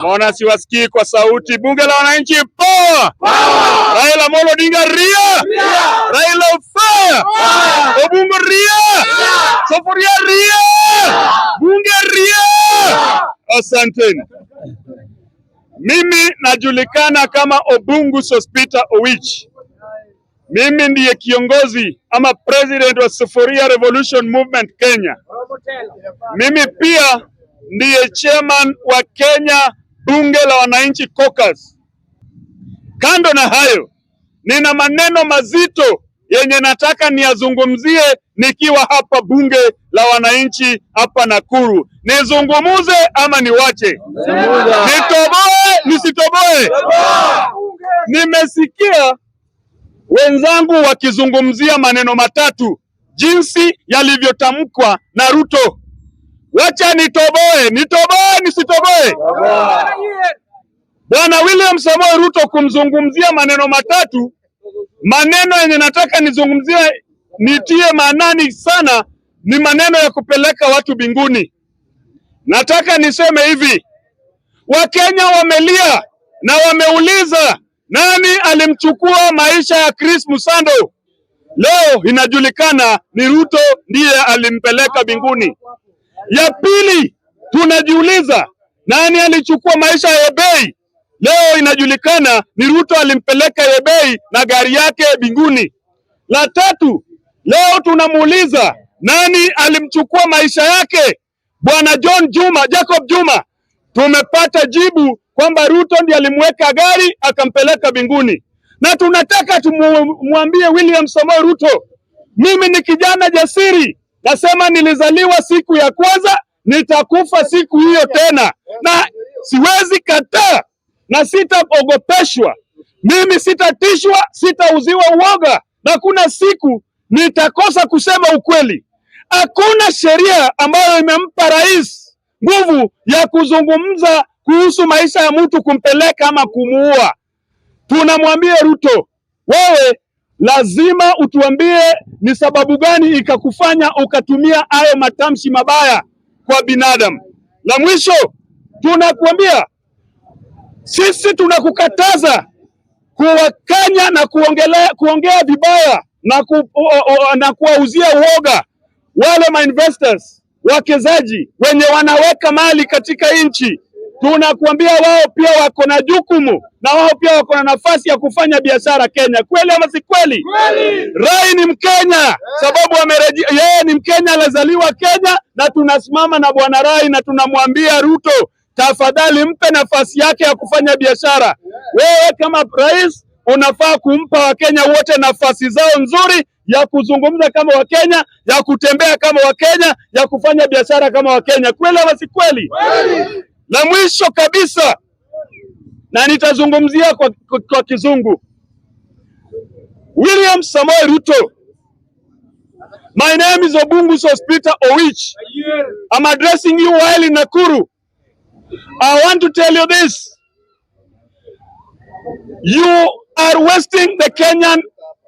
Mbona siwasikii kwa sauti? Bunge la wananchi poa! Raila Amolo Odinga ria! Raila fire! Obungu ria! Sufuria ria! Bunge ria! Asanteni. Mimi najulikana kama Obungu Sospita Owich. Mimi ndiye kiongozi ama president wa Sufuria Revolution Movement Kenya. Mimi pia ndiye chairman wa Kenya Bunge la Wananchi Caucus. Kando na hayo, nina maneno mazito yenye nataka niyazungumzie nikiwa hapa Bunge la Wananchi hapa Nakuru. Nizungumuze ama niwache? Nitoboe, nisitoboe? Nimesikia wenzangu wakizungumzia maneno matatu jinsi yalivyotamkwa na Ruto. Wacha nitoboe, nisitoboe? Bwana William Samoei Ruto kumzungumzia maneno matatu, maneno yenye nataka nizungumzie nitie maanani sana ni maneno ya kupeleka watu binguni. Nataka niseme hivi, Wakenya wamelia na wameuliza nani alimchukua maisha ya Chris Musando. Leo inajulikana ni Ruto ndiye alimpeleka binguni. Ya pili, tunajiuliza nani alichukua maisha ya Yebei. Leo inajulikana ni Ruto alimpeleka Yebei na gari yake binguni. La tatu, leo tunamuuliza nani alimchukua maisha yake Bwana Jacob Juma. Tumepata jibu kwamba Ruto ndiye alimweka gari akampeleka binguni. Na tunataka tumwambie William Samoei Ruto, mimi ni kijana jasiri, nasema nilizaliwa siku ya kwanza, nitakufa siku hiyo tena, na siwezi kataa na sitaogopeshwa. Mimi sitatishwa, sitauziwa uoga, na kuna siku nitakosa kusema ukweli. Hakuna sheria ambayo imempa rais nguvu ya kuzungumza kuhusu maisha ya mtu, kumpeleka ama kumuua. Tunamwambia Ruto, wewe lazima utuambie ni sababu gani ikakufanya ukatumia hayo matamshi mabaya kwa binadamu. La mwisho, tunakuambia sisi tunakukataza kuwakanya na kuongea vibaya na kuwauzia uoga wale investors, wakezaji wenye wanaweka mali katika nchi. Tunakuambia wao pia wako na jukumu na wao pia wako na nafasi ya kufanya biashara Kenya. Kweli ama si kweli? Rai ni Mkenya, sababu yeye ni Mkenya, alizaliwa Kenya, na tunasimama na bwana Rai na tunamwambia Ruto, tafadhali mpe nafasi yake ya kufanya biashara. Wewe kama rais unafaa kumpa Wakenya wote nafasi zao nzuri ya kuzungumza kama Wakenya, ya kutembea kama Wakenya, ya kufanya biashara kama Wakenya. Kweli ama si kweli? La mwisho kabisa, na nitazungumzia kwa Kizungu. William Samoei Ruto, my name is OBUNGU Sospita Owich. I'm addressing you while in Nakuru. I want to tell you this. You are wasting the Kenyan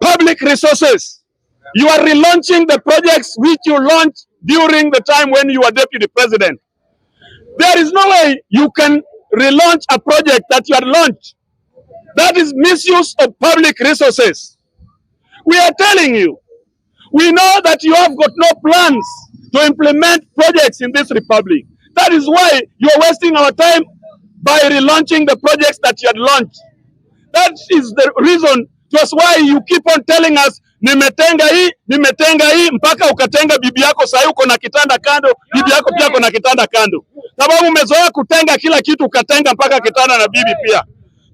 public resources. You are relaunching the projects which you launched during the time when you were deputy president. There is no way you can relaunch a project that you had launched. That is misuse of public resources. We are telling you, we know that you have got no plans to implement projects in this republic. That is why you are wasting our time by relaunching the projects that you had launched. That is the reason, that's why you keep on telling us, nimetenga hii, mpaka ukatenga bibi yako sasa uko na kitanda kando, bibi yako pia uko na kitanda kando. Sababu umezoea kutenga kila kitu, ukatenga mpaka kitanda na bibi pia.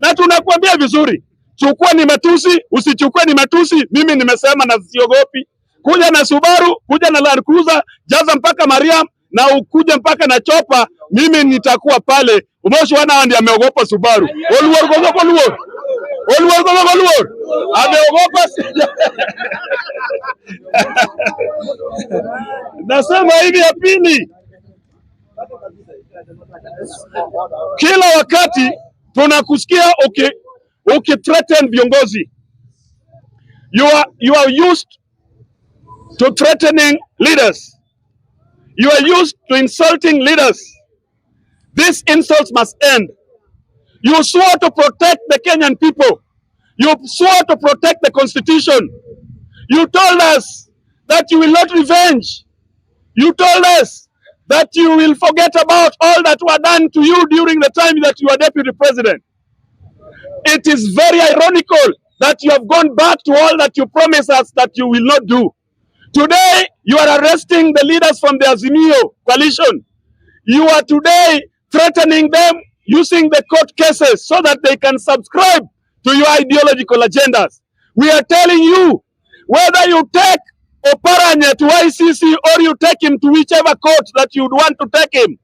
Na tunakuambia vizuri, chukua ni matusi, usichukue ni matusi. Mimi nimesema na siogopi. Kuja na Subaru, kuja na Land Cruiser, jaza mpaka Mariam, na ukuja mpaka na chopa, mimi nitakuwa pale. Umoshi wana ndiye ameogopa Subaru. Oluor. Ameogopa. Nasema hivi ya pili. Kila wakati tunakusikia threaten viongozi. You are used to threatening leaders. You are used to insulting leaders. These insults must end. You swore to protect the Kenyan people. You swore to protect the constitution. You told us that you will not revenge. You told us that you will forget about all that were done to you during the time that you were deputy president. It is very ironical that you have gone back to all that you promised us that you will not do. Today, you are arresting the leaders from the Azimio coalition. You are today threatening them using the court cases so that they can subscribe to your ideological agendas. We are telling you, whether you take Oparanya to ICC or you take him to whichever court that you would want to take him,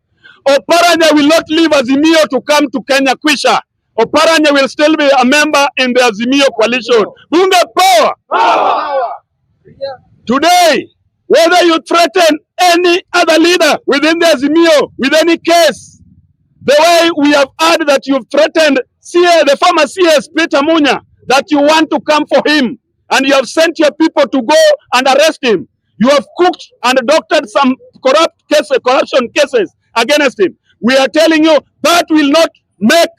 Oparanya will not leave Azimio to come to Kenya Kwisha. Oparanya will still be a member in the Azimio coalition. Bunge power! Power! Today, whether you threaten any other leader within the Azimio with any case, the way we have heard that you've threatened the former CS Peter Munya, that you want to come for him, and you have sent your people to go and arrest him. You have cooked and doctored some corruption cases against him. We are telling you that will not make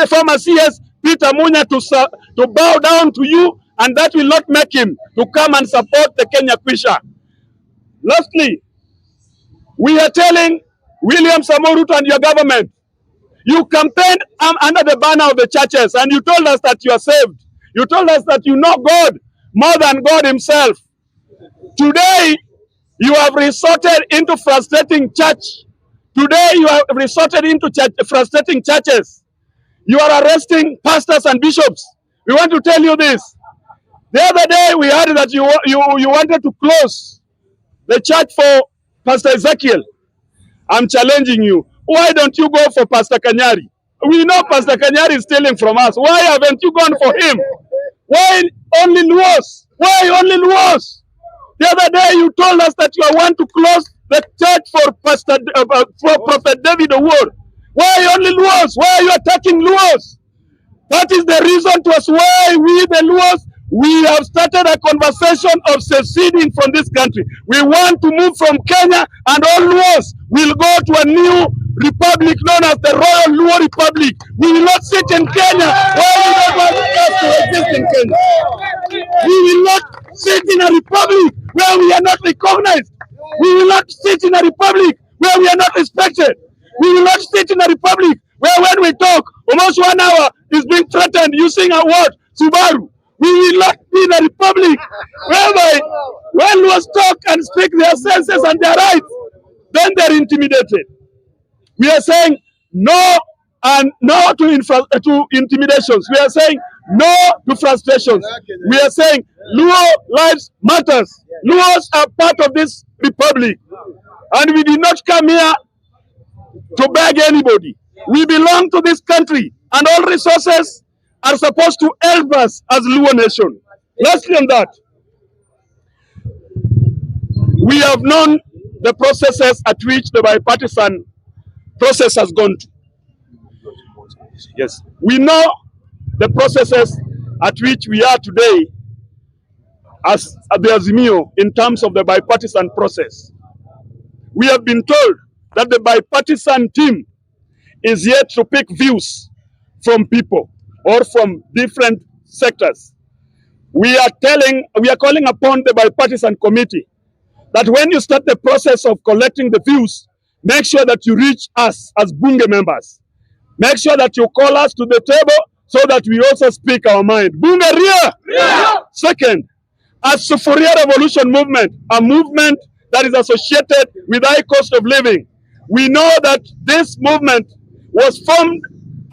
former CS Peter Munya to bow down to you, and that will not make him to come and support the Kenya Kwisha. Lastly, we are telling William Samoei Ruto and your government, you campaigned under the banner of the churches, and you told us that you are saved. You told us that you know God more than God himself. Today, you have resorted into frustrating church. Today, you have resorted into frustrating churches. You are arresting pastors and bishops. We want to tell you this. The other day, we heard that you wanted to close the church for Pastor Ezekiel. I'm challenging you. Why don't you go for Pastor Kanyari? We know Pastor Kanyari is stealing from us. Why haven't you gone for him? Why only Luos? Why only Luos? The other day you told us that you want to close the church for Prophet David Owich. Why only Luos? Why are you attacking Luos? That is the reason to us why we, the Luos, we have started a conversation of seceding from this country. We want to move from Kenya, and all Luos will go to a new republic known as the Royal Luo Republic. We will not sit in Kenya where we don't want us to exist in Kenya. We will not sit in a republic where we are not recognized. We will not sit in a republic where we are not respected. We will not sit in a republic where when we talk, almost 1 hour is being threatened using a word, Subaru. We will not be in a republic whereby when Luos talk and speak their senses and their rights, then they're intimidated. We are saying no and no to intimidations. We are saying no to frustrations. We are saying Luo lives matters. Luos are part of this republic, and we did not come here to beg anybody. We belong to this country, and all resources are supposed to help us as Luo nation. Lastly on that, we have known the processes at which the bipartisan process has gone to. Yes, we know the processes at which we are today as the Azimio in terms of the bipartisan process. We have been told that the bipartisan team is yet to pick views from people or from different sectors. We are calling upon the bipartisan committee that when you start the process of collecting the views, make sure that you reach us as Bunge members. Make sure that you call us to the table so that we also speak our mind. Bunge Ria! Yeah. Second, as Sufuria Revolution Movement, a movement that is associated with high cost of living, we know that this movement was formed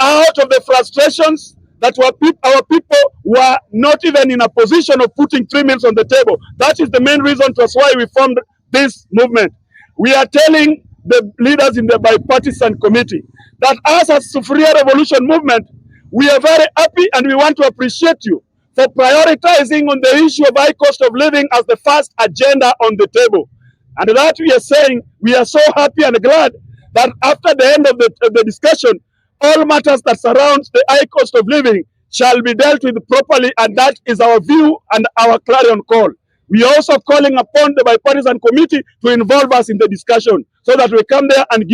out of the frustrations that our people were not even in a position of putting 3 meals on the table. That is the main reason to us why we formed this movement. We are telling the leaders in the bipartisan committee that us as Sufuria Revolution Movement, we are very happy and we want to appreciate you for prioritizing on the issue of high cost of living as the first agenda on the table. And that we are saying, we are so happy and glad that after the end of the discussion, all matters that surround the high cost of living shall be dealt with properly, and that is our view and our clarion call. We are also calling upon the bipartisan committee to involve us in the discussion so that we come there and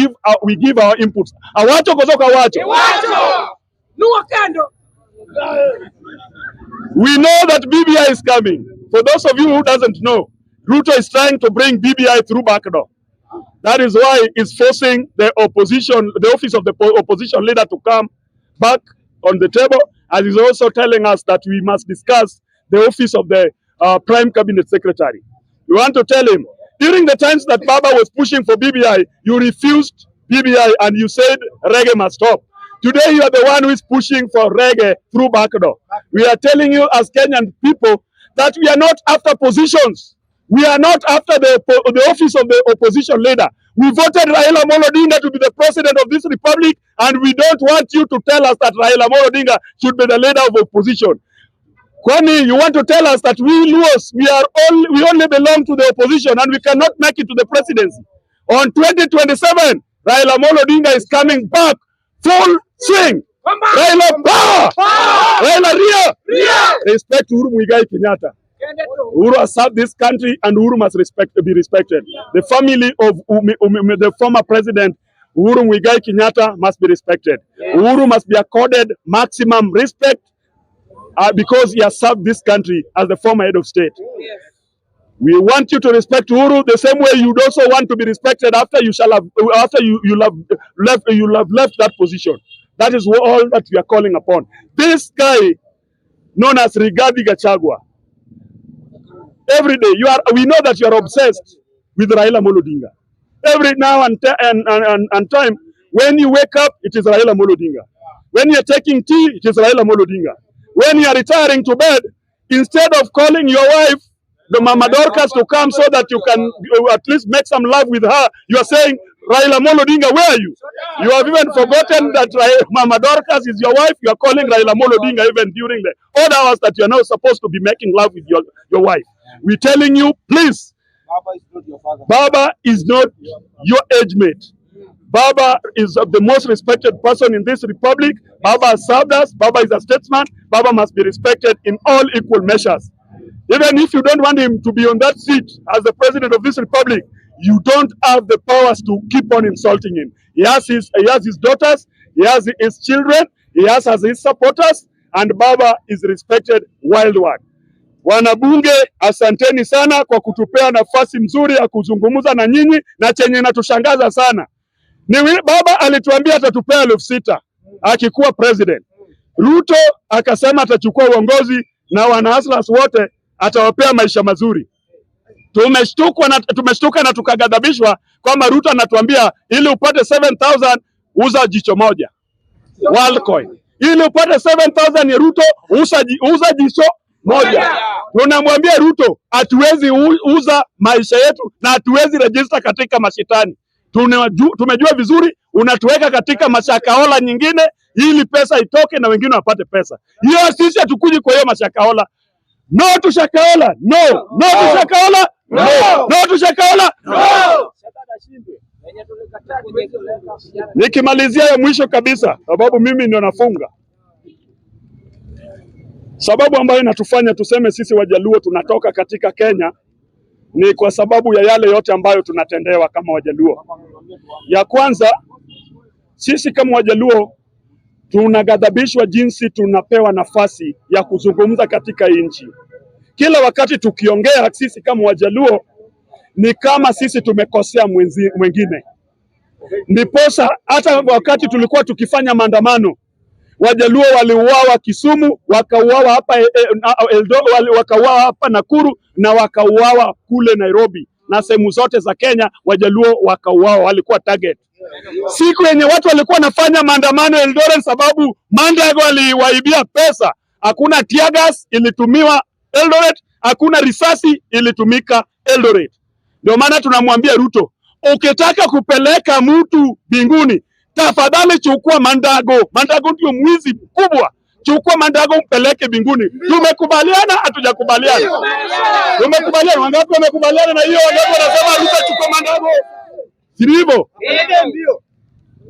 we give our inputs. Awacho kutoka wacho. We know that BBI is coming. For those of you who doesn't know, Ruto is trying to bring BBI through backdoor. That is why he's forcing the opposition, the office of the opposition leader, to come back on the table, and he's also telling us that we must discuss the office of the Prime Cabinet Secretary. We want to tell him, during the times that Baba was pushing for BBI, you refused BBI and you said reggae must stop. Today you are the one who is pushing for reggae through backdoor. We are telling you as Kenyan people that we are not after positions. We are not after the office of the opposition leader. We voted Raila Amolo Odinga to be the president of this republic, and we don't want you to tell us that Raila Amolo Odinga should be the leader of opposition. Kwani, you want to tell us that we Luos, we only belong to the opposition and we cannot make it to the presidency. On 2027, Raila Amolo Odinga is coming back full swing. Raila power! Raila Ria! Respect Uhuru Muigai Kenyatta. Uhuru has served this country and Uhuru must be respected. The family of the former president Uhuru Muigai Kenyatta must be respected. Uhuru must be accorded maximum respect because he has served this country as the former head of state. We want you to respect Uhuru the same way you'd also want to be respected after you have left that position. That is all that we are calling upon. This guy known as Rigathi Gachagua, every day we know that you are obsessed with Raila Amolo Odinga. Every now and time, when you wake up, it is Raila Amolo Odinga. When you are taking tea, it is Raila Amolo Odinga. When you are retiring to bed, instead of calling your wife, the Mama Dorcas, to come so that you can at least make some love with her, you are saying, Raila Amolo Odinga, where are you? You have even forgotten that Mama Dorcas is your wife. You are calling Raila Amolo Odinga even during the odd hours that you are not supposed to be making love with your wife. We're telling you, please, Baba is not your age mate. Baba is the most respected person in this republic. Baba has served us. Baba is a statesman. Baba must be respected in all equal measures. Even if you don't want him to be on that seat as the president of this republic, you don't have the powers to keep on insulting him. He has his daughters, he has his children, he has his supporters, and Baba is respected worldwide. Wanabunge, asanteni sana kwa kutupea nafasi mzuri ya kuzungumza na nyinyi, na chenye natushangaza sana ni Baba alituambia atatupea 6,000 akikuwa president. Ruto akasema atachukua uongozi na wanahustlers wote atawapea maisha mazuri. Tumeshtuka na tukagadhabishwa kwamba Ruto anatuambia ili upate 7,000 uza jicho moja Worldcoin. Ili upate 7,000 ya Ruto uza jicho moja. Tunamwambia Ruto hatuwezi uza maisha yetu na hatuwezi register katika mashetani. Tumejua vizuri unatuweka katika mashakaola nyingine ili pesa itoke na wengine wapate pesa. Hiyo sisi hatukuji kwa hiyo mashakaola. No to Shakaola, no. No to Shakaola, no. No to Shakaola, no. Nikimalizia ya mwisho kabisa, sababu mimi ndio nafunga. Sababu ambayo inatufanya tuseme sisi Wajaluo tunatoka katika Kenya ni kwa sababu ya yale yote ambayo tunatendewa kama Wajaluo. Ya kwanza, sisi kama Wajaluo tunagadhabishwa jinsi tunapewa nafasi ya kuzungumza katika nchi. Kila wakati tukiongea sisi kama Wajaluo ni kama sisi tumekosea mwingine. Ndiposa hata wakati tulikuwa tukifanya maandamano, Wajaluo waliuawa Kisumu, wakauawa hapa wakauawa hapa Nakuru na wakauawa kule Nairobi na sehemu zote za Kenya. Wajaluo wakauawa, walikuwa target. Siku yenye watu walikuwa nafanya maandamano Eldoret sababu Mandago aliwaibia pesa, hakuna tear gas ilitumiwa Eldoret, hakuna risasi ilitumika Eldoret. Ndio maana tunamwambia Ruto, ukitaka kupeleka mtu binguni, tafadhali chukua Mandago. Mandago ndio mwizi mkubwa. Chukua Mandago mpeleke binguni. Tumekubaliana, hatujakubaliana? Tumekubaliana. Wangapi wamekubaliana na hiyo? Wangapi wanasema Ruto chukua Mandago? Sivyo?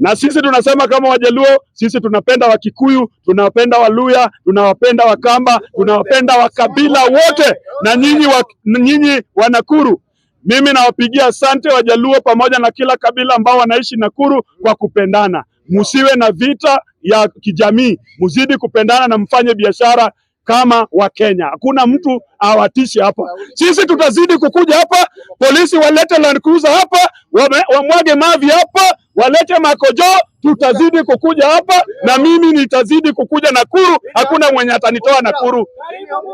Na sisi tunasema kama Wajaluo, sisi tunapenda Wakikuyu, tunawapenda Waluya, tunawapenda Wakamba, tunawapenda Wakabila wote, na nyinyi wa Nakuru. Mimi nawapigia asante Wajaluo pamoja na kila kabila ambao wanaishi Nakuru kwa kupendana. Musiwe na vita ya kijamii, muzidi kupendana na mfanye biashara kama Wakenya. Hakuna mtu awatishi hapa. Sisi tutazidi kukuja hapa, polisi walete Land Cruiser hapa, wamwage mavi hapa, walete makojo, tutazidi kukuja hapa, na mimi nitazidi kukuja Nakuru. Hakuna mwenye atanitoa Nakuru.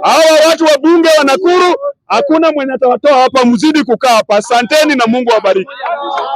Hawa watu wa bunge wa Nakuru, hakuna mwenye atawatoa hapa. Mzidi kukaa hapa. Asanteni na Mungu awabariki.